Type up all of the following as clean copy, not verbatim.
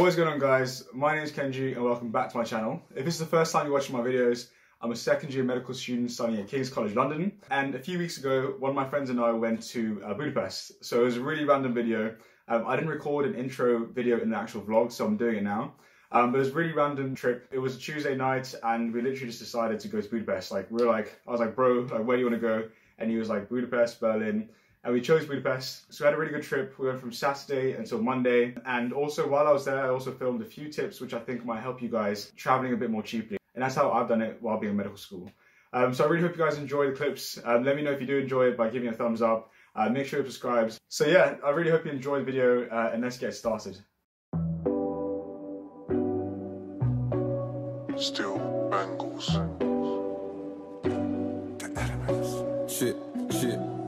What is going on, guys? My name is Kenji and welcome back to my channel. If this is the first time you're watching my videos, I'm a second year medical student studying at King's College London, and a few weeks ago one of my friends and I went to Budapest. So it was a really random video. I didn't record an intro video in the actual vlog, so I'm doing it now. But it was a really random trip. It was a Tuesday night and we literally just decided to go to Budapest. I was like, bro, like, where do you want to go? And he was like, Budapest, Berlin. And we chose Budapest. So we had a really good trip. We went from Saturday until Monday. And also while I was there, I also filmed a few tips which I think might help you guys traveling a bit more cheaply. And that's how I've done it while being in medical school. So I really hope you guys enjoy the clips. Let me know if you do enjoy it by giving a thumbs up. Make sure you subscribe. So yeah, I really hope you enjoy the video and let's get started. Still bangles. The elements. Shit,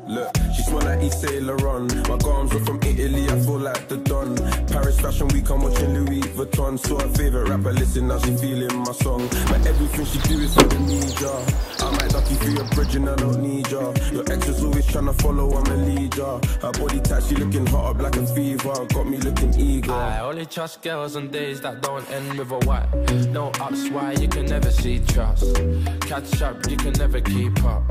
look. She smell like East Sailor on. My garms are from Italy, I feel like the Don. Paris Fashion Week, I'm watching Louis Vuitton. Saw her favourite rapper, listen, now she feeling my song. But everything she do is for the media. I might knock you through your bridge and I don't need ya. Your ex is always trying to follow, I'm a leader. Her body tight, she looking hot up like a fever. Got me looking eager. I only trust girls on days that don't end with a what. No ups, why you can never see trust. Catch up, you can never keep up.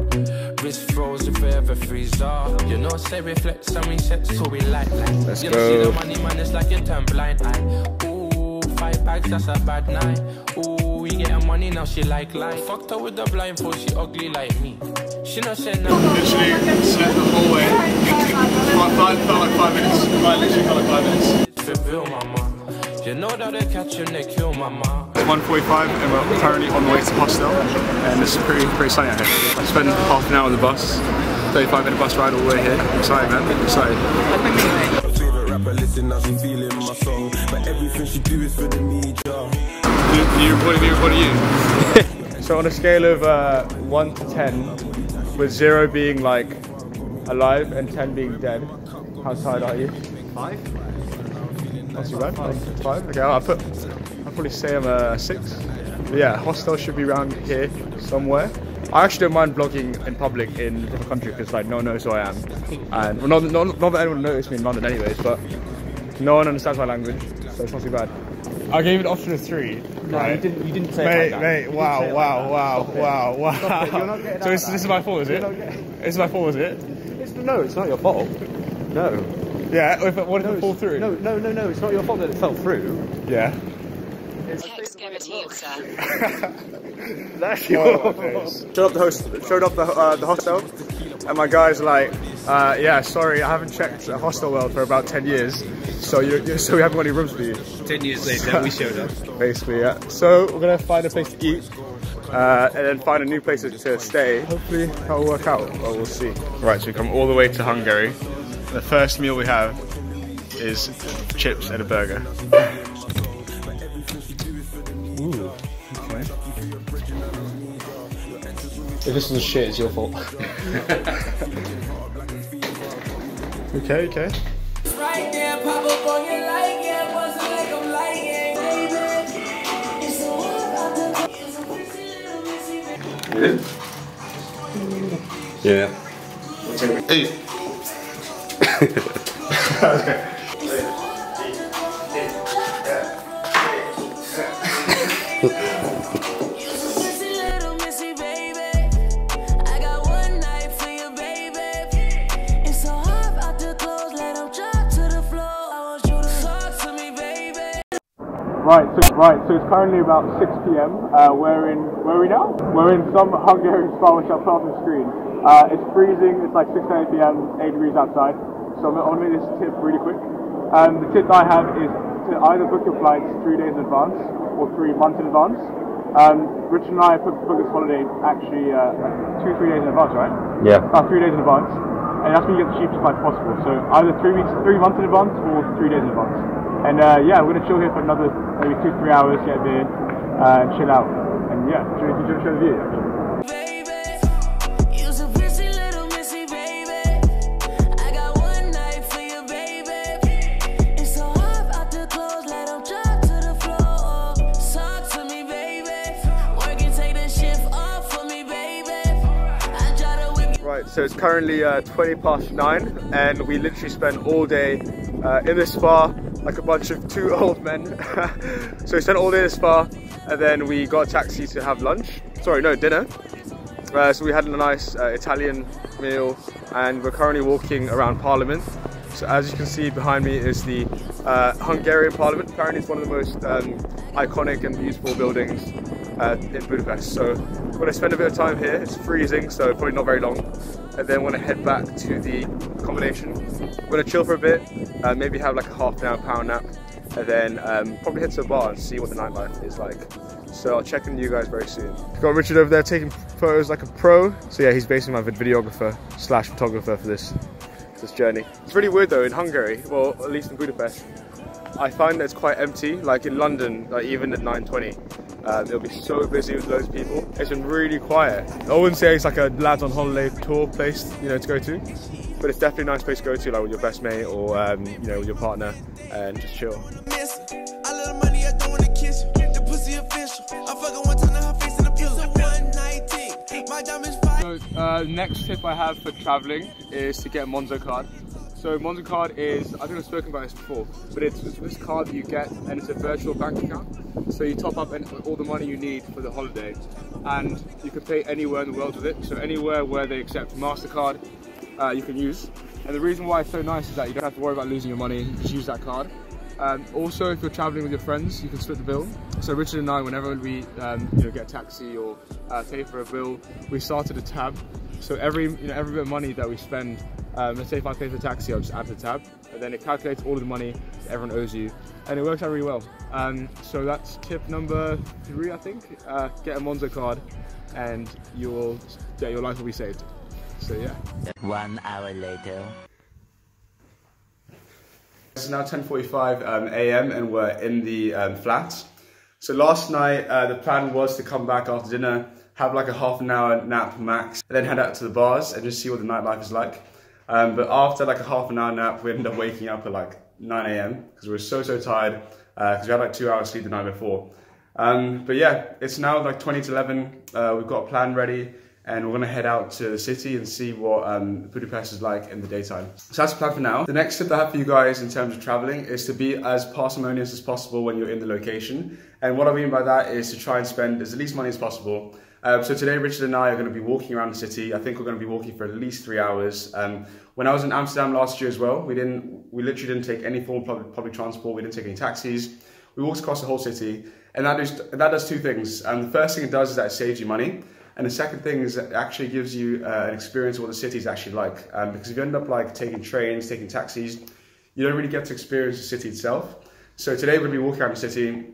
Wrist froze if we ever freeze up. You know, say reflex and we set so we like. Let's you go. Don't see the money, man, it's like you turn blind eye. Ooh, 5 bags, that's a bad night. Ooh, we getting money, now she like life. Fucked her with the blindfold, she ugly like me. She not said no. Literally slept the whole way. Felt like 5 minutes. Literally felt like 5 minutes. Reveal, mama. You know that they catch you and they kill mama. It's 1:45 and we're currently on the way to hostel. And it's pretty sunny out here. I spent half an hour on the bus. 35-minute bus ride all the way here. I'm excited, man. I'm excited. Favorite rapper, listen, now she feeling my song. But everything she do is for the media. You recording you? So on a scale of 1 to 10, with 0 being like alive and 10 being dead, how tired are you? 5? Not too bad. 5? Okay, I'll probably say I'm a 6. But yeah, hostel should be around here somewhere. I actually don't mind vlogging in public in a different country because like no one knows who I am, and well, not that anyone noticed me in London anyways, but no one understands my language, so it's not too bad. I gave it an option of 3. No, right? you didn't say it like that. Mate, wow. You're not getting So this is my fault, is it? This is my fault, is it? No, it's not your fault. No. Yeah. What if it fall through? No. It's not your fault that it fell through. Yeah. Text give it to you, sir. That's your face. Showed up the hostel, and my guys are like, yeah, sorry, I haven't checked the hostel well for about 10 years, so we haven't got any rooms for you. 10 years later, we showed up. Basically, yeah. So we're gonna find a place to eat, and then find a new place to stay. Hopefully that'll work out, but we'll see. Right, so we come all the way to Hungary. The first meal we have is chips and a burger. Ooh, okay. If this was shit, it's your fault. Okay. Right there, pop up on your like, yeah, wasn't like I'm liking, baby. It's so hard out the it's a pretty little missy, Yeah. Hey. Okay. Right, so it's currently about 6 PM. Where are we now? We're in some Hungarian spa, which I'll put on the screen. It's freezing, it's like 6:30 PM, 8 degrees outside. So I'm gonna make this tip really quick. The tip I have is to either book your flights 3 days in advance or 3 months in advance. Rich and I booked this holiday actually 2-3 days in advance, right? Yeah. 3 days in advance. And that's when you get the cheapest flight possible. So either 3 months in advance or 3 days in advance. And yeah, we're gonna chill here for another maybe 2-3 hours, get a beer, and chill out. And yeah, do you want to show the view? Right, so it's currently 20 past 9 and we literally spent all day in this spa like a bunch of two old men. So we spent all day this far, and then we got a taxi to have lunch. Sorry, no, dinner. So we had a nice Italian meal, and we're currently walking around Parliament. So as you can see behind me is the Hungarian Parliament. Apparently it's one of the most iconic and beautiful buildings in Budapest. So we're going to spend a bit of time here. It's freezing, so probably not very long. And then we're going to head back to the accommodation. We're going to chill for a bit, maybe have like a half an hour power nap, and then probably head to a bar and see what the nightlife is like. So I'll check in with you guys very soon. Got Richard over there taking photos like a pro. So yeah, he's basically my videographer slash photographer for this journey. It's really weird though in Hungary, well at least in Budapest, I find that it's quite empty. Like in London, like even at 9:20, it'll be so busy with loads of people. It's been really quiet. I wouldn't say it's like a lads on holiday tour place, you know, to go to, but it's definitely a nice place to go to, like with your best mate or you know, with your partner, and just chill. So next tip I have for traveling is to get a Monzo card. So Monzo card is, I think I've spoken about this before, but it's this card that you get, and it's a virtual bank account. So you top up all the money you need for the holiday, and you can pay anywhere in the world with it. So anywhere where they accept MasterCard, you can use. And the reason why it's so nice is that you don't have to worry about losing your money, you just use that card. Also, if you're traveling with your friends, you can split the bill. So Richard and I, whenever we you know, get a taxi or pay for a bill, we started a tab. So every bit of money that we spend, let's say if I pay for a taxi, I'll just add to the tab, and then it calculates all of the money that everyone owes you, and it works out really well. So that's tip number 3, I think. Get a Monzo card, and your life will be saved. So yeah. 1 hour later. It's now 10:45 AM and we're in the flat. So last night the plan was to come back after dinner, have like a half an hour nap max, and then head out to the bars and just see what the nightlife is like. But after like a half an hour nap, we ended up waking up at like 9 AM because we were so tired because we had like 2 hours sleep the night before. But yeah, it's now like 20 to 11. We've got a plan ready, and we're going to head out to the city and see what Budapest is like in the daytime. So that's the plan for now. The next tip I have for you guys in terms of traveling is to be as parsimonious as possible when you're in the location. And what I mean by that is to try and spend as least money as possible. So today Richard and I are going to be walking around the city. I think we're going to be walking for at least 3 hours. When I was in Amsterdam last year as well, we literally didn't take any form of public transport. We didn't take any taxis. We walked across the whole city, and that does 2 things. The first thing it does is that it saves you money. And the second thing is that it actually gives you an experience of what the city is actually like. Because if you end up like taking trains, taking taxis, you don't really get to experience the city itself. So today we're going to be walking around the city.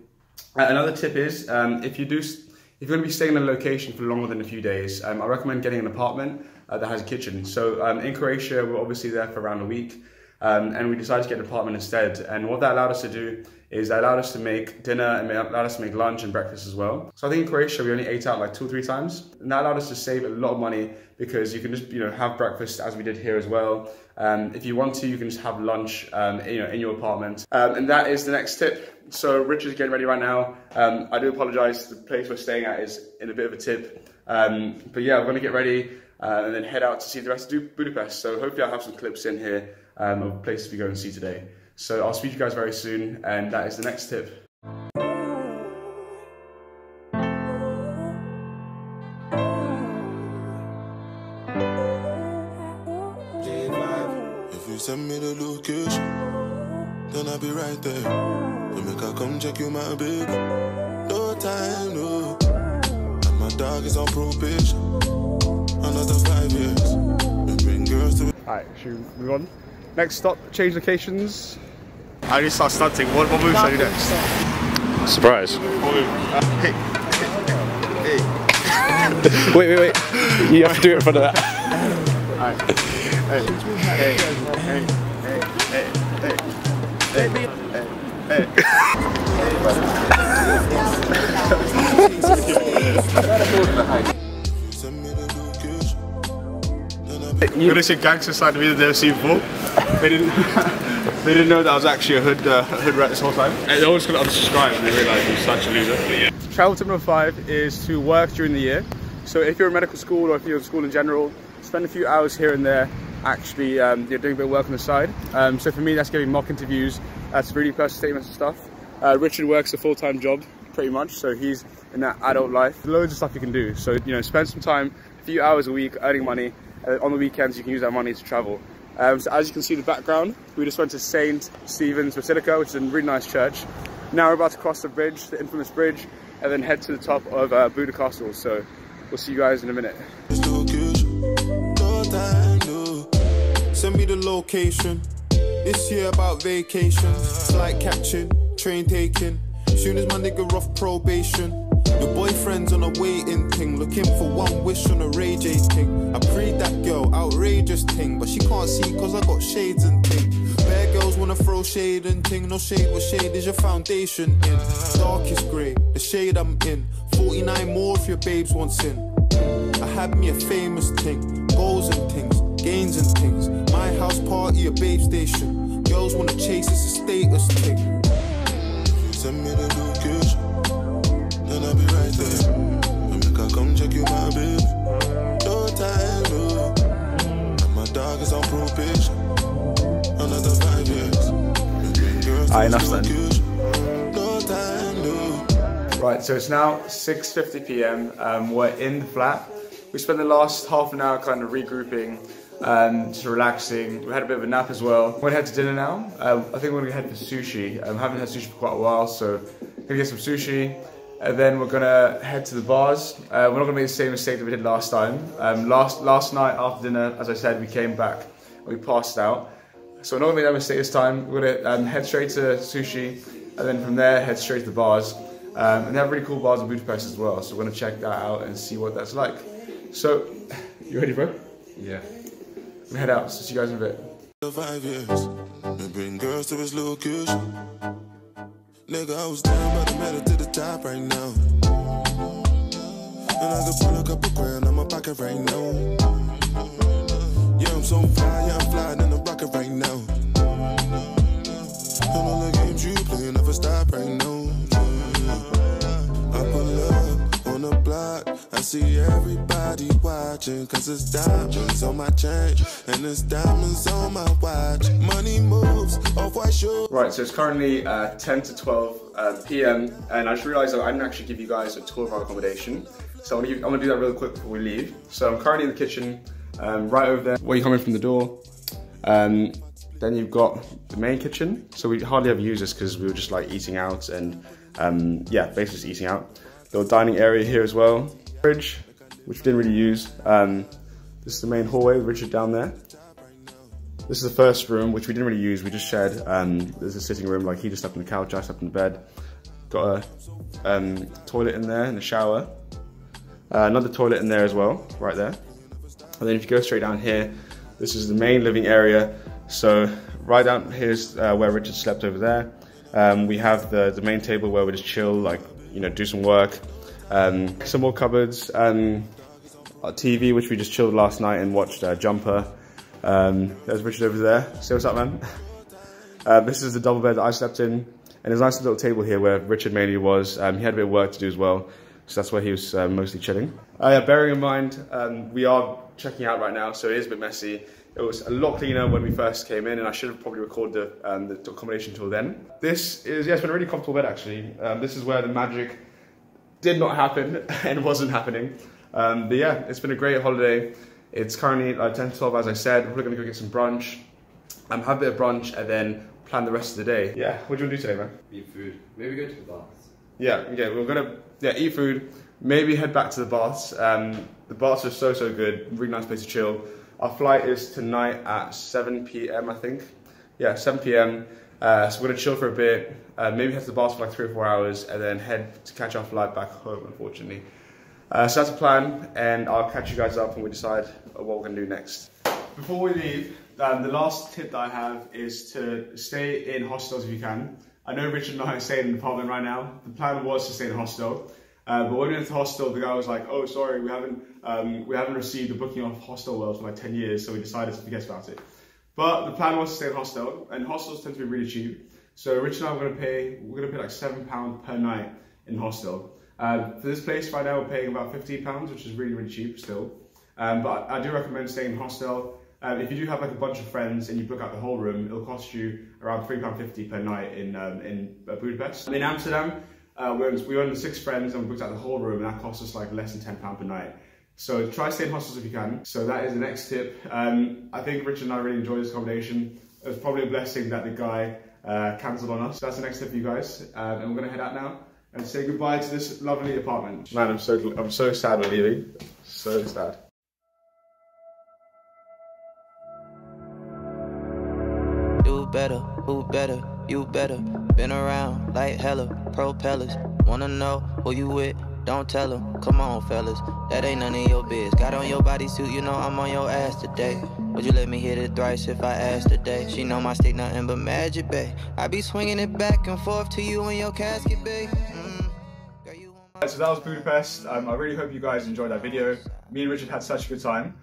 Another tip is if you're going to be staying in a location for longer than a few days, I recommend getting an apartment that has a kitchen. So in Croatia, we're obviously there for around a week. And we decided to get an apartment instead. And what that allowed us to do is that allowed us to make dinner and allowed us to make lunch and breakfast as well. So I think in Croatia, we only ate out like 2 or 3 times. And that allowed us to save a lot of money because you can just, have breakfast as we did here as well. If you want to, you can just have lunch, in your apartment. And that is the next tip. So Richard's getting ready right now. I do apologize. The place we're staying at is in a bit of a tip. But yeah, we're going to get ready and then head out to see the rest of Budapest. So hopefully I'll have some clips in here of places we go and see today. So I'll speak to you guys very soon, and that is the next tip. If you send me the location, then I'll be right there. You make her come check you, my baby. No time, no. And my dog is on probation. Another 5 years. We bring girls to. Alright, should we move on? Next stop, change locations. I need to start stunting. What move should I do next? Surprise. Hey. Wait. You have to do it in front of that. Alright. You're gonna see gangster side of me that they've seen before. They didn't know that I was actually a hood rat this whole time. And they're always gonna unsubscribe when they realise I'm such a loser. Travel tip number 5 is to work during the year. So if you're in medical school or if you're in school in general, spend a few hours here and there actually doing a bit of work on the side. So for me, that's giving mock interviews, that's reading personal statements and stuff. Richard works a full-time job, pretty much, so he's in that adult life. Loads of stuff you can do. So, you know, spend some time, a few hours a week earning money. On the weekends, you can use that money to travel. So as you can see in the background, we just went to St. Stephen's Basilica, which is a really nice church. Now we're about to cross the bridge, the infamous bridge, and then head to the top of Buda Castle. So we'll see you guys in a minute. Send me the location. This year about vacation, flight catching, train taking. Soon as my nigga off probation. Your boyfriend's on a waiting thing, looking for one wish on a Ray J thing. I prayed that girl, outrageous thing, but she can't see cause I got shades and thing. Bad girls wanna throw shade and thing, no shade, what shade is your foundation in? Darkest grey, the shade I'm in. 49 more if your babes want sin. I had me a famous thing, goals and things, gains and things. My house party, a babe station. Girls wanna chase, it's a status thing. Send me the location, then I'll be right there. Make her come check you, my babe. No time, no. And my dog is on probation. Another 5 years. Alright, enough then. No time, no. Right, so it's now 6:50 p.m. We're in the flat. We spent the last half an hour kind of regrouping, just relaxing. We had a bit of a nap as well. We're gonna head to dinner now. I think we're gonna head for sushi. Haven't had sushi for quite a while, so gonna get some sushi. And then we're gonna head to the bars. We're not gonna make the same mistake that we did last time. Last night after dinner, as I said, we came back and we passed out. So we're not gonna make that mistake this time. We're gonna head straight to sushi, and then from there head straight to the bars. And they have really cool bars in Budapest as well. So we're gonna check that out and see what that's like. So, you ready, bro? Yeah. I'm gonna head out. So see you guys in a bit. 5 years. Me bring girls to his location. Nigga, I was down, but I made it to the top right now. And I could pull a couple grand on my pocket right now. Yeah, I'm so fly, yeah, I'm flying in the rocket right now. And all the games you play never stop right now. I pull up on the block, I see everybody watching, cause it's diamonds on my chain, and it's diamonds on my watch. Money moves, off-white shoes. Right, so it's currently 10 to 12 p.m. and I just realized that I didn't actually give you guys a tour of our accommodation. So I'm gonna do that real quick before we leave. So I'm currently in the kitchen, right over there, where you come in from the door. Then you've got the main kitchen. So we hardly ever use this because we were just like eating out and yeah, basically just eating out. Little dining area here as well. Fridge, which we didn't really use. This is the main hallway with Richard down there. This is the first room, which we didn't really use, we just shared. There's a sitting room, like he just slept on the couch, I slept in the bed. Got a toilet in there and a shower. Another toilet in there as well, right there. And then if you go straight down here, this is the main living area. So right down here's where Richard slept over there. We have the main table where we just chill, like, you know, do some work. Some more cupboards, a TV which we just chilled last night and watched Jumper. There's Richard over there. Say what's up, man. This is the double bed that I slept in, and there's a nice little table here where Richard mainly was. He had a bit of work to do as well, so that's where he was mostly chilling. Yeah, bearing in mind, we are checking out right now, so it is a bit messy. It was a lot cleaner when we first came in, and I should have probably recorded the accommodation tour then. This is, yeah, it's been a really comfortable bed actually. This is where the magic did not happen and wasn't happening. But yeah, it's been a great holiday. It's currently 10 to 12, as I said. We're gonna go get some brunch, have a bit of brunch, and then plan the rest of the day. Yeah, what do you want to do today, man? Eat food. Maybe go to the baths. Yeah, we're gonna eat food, maybe head back to the baths. The baths are so good, really nice place to chill. Our flight is tonight at 7 p.m. I think. Yeah, 7 p.m. So we're gonna chill for a bit, maybe head to the baths for like 3 or 4 hours, and then head to catch our flight back home, unfortunately. So that's the plan, and I'll catch you guys up when we decide what we're gonna do next. Before we leave, the last tip that I have is to stay in hostels if you can. I know Richard and I are staying in an apartment right now. The plan was to stay in a hostel, but when we went to the hostel, the guy was like, "Oh, sorry, we haven't received a booking off Hostel World for like 10 years, so we decided to forget about it." But the plan was to stay in a hostel, and hostels tend to be really cheap. So Richard and I we're gonna pay like £7 per night in hostel. For this place right now, we're paying about £15, which is really cheap still. But I do recommend staying in hostel. If you do have like a bunch of friends and you book out the whole room, it'll cost you around £3.50 per night in Budapest. In Amsterdam, we were the 6 friends and we booked out the whole room, and that cost us like less than £10 per night. So try to stay in hostels if you can. So that is the next tip. I think Richard and I really enjoyed this accommodation. It was probably a blessing that the guy cancelled on us. So that's the next tip for you guys. And we're gonna head out now and say goodbye to this lovely apartment. Man, I'm so sad we're leaving. So sad. Do better, who better, you better. Been around like hella propellers. Wanna know who you with? Don't tell them. Come on, fellas, that ain't none of your biz. Got on your bodysuit, you know I'm on your ass today. Would you let me hit it thrice if I asked today? She know my stick nothing but magic, babe. I be swinging it back and forth to you in your casket, babe. So that was Budapest. I really hope you guys enjoyed that video. Me and Richard had such a good time.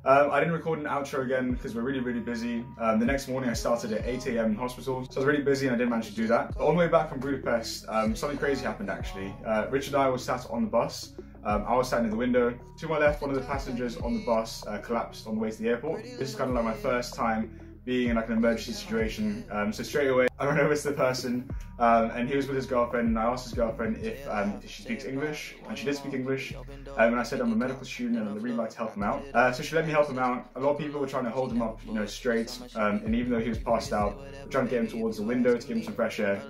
I didn't record an outro again because we're really busy. The next morning I started at 8 AM in hospital, so I was really busy and I didn't manage to do that. But on the way back from Budapest, something crazy happened actually. Richard and I were sat on the bus. I was sat in the window. To my left, one of the passengers on the bus collapsed on the way to the airport. This is kind of like my first time being in like an emergency situation. So straight away, I ran over to the person and he was with his girlfriend, and I asked his girlfriend if she speaks English, and she did speak English. And I said I'm a medical student and I'd really like to help him out. So she let me help him out. A lot of people were trying to hold him up, straight. And even though he was passed out, we're trying to get him towards the window to give him some fresh air.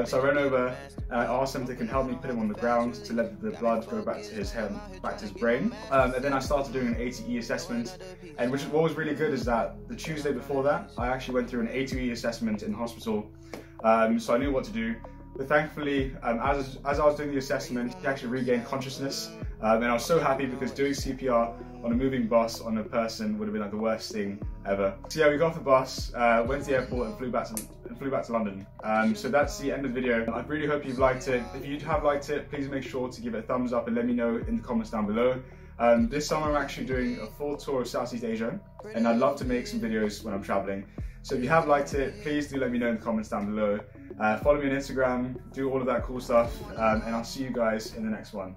So I ran over and I asked them if they can help me put him on the ground to let the blood go back to his head, back to his brain. And then I started doing an ATE assessment. And what was really good is that the Tuesday before that, I actually went through an ATE assessment in hospital. So I knew what to do. But thankfully, as I was doing the assessment, he actually regained consciousness. And I was so happy because doing CPR on a moving bus on a person would have been like the worst thing ever. So yeah, we got off the bus, went to the airport and flew back to London. So that's the end of the video. I really hope you've liked it. If you have liked it, please make sure to give it a thumbs up and let me know in the comments down below. This summer I'm actually doing a full tour of Southeast Asia, and I'd love to make some videos when I'm traveling. So if you have liked it, please do let me know in the comments down below. Follow me on Instagram, do all of that cool stuff, and I'll see you guys in the next one.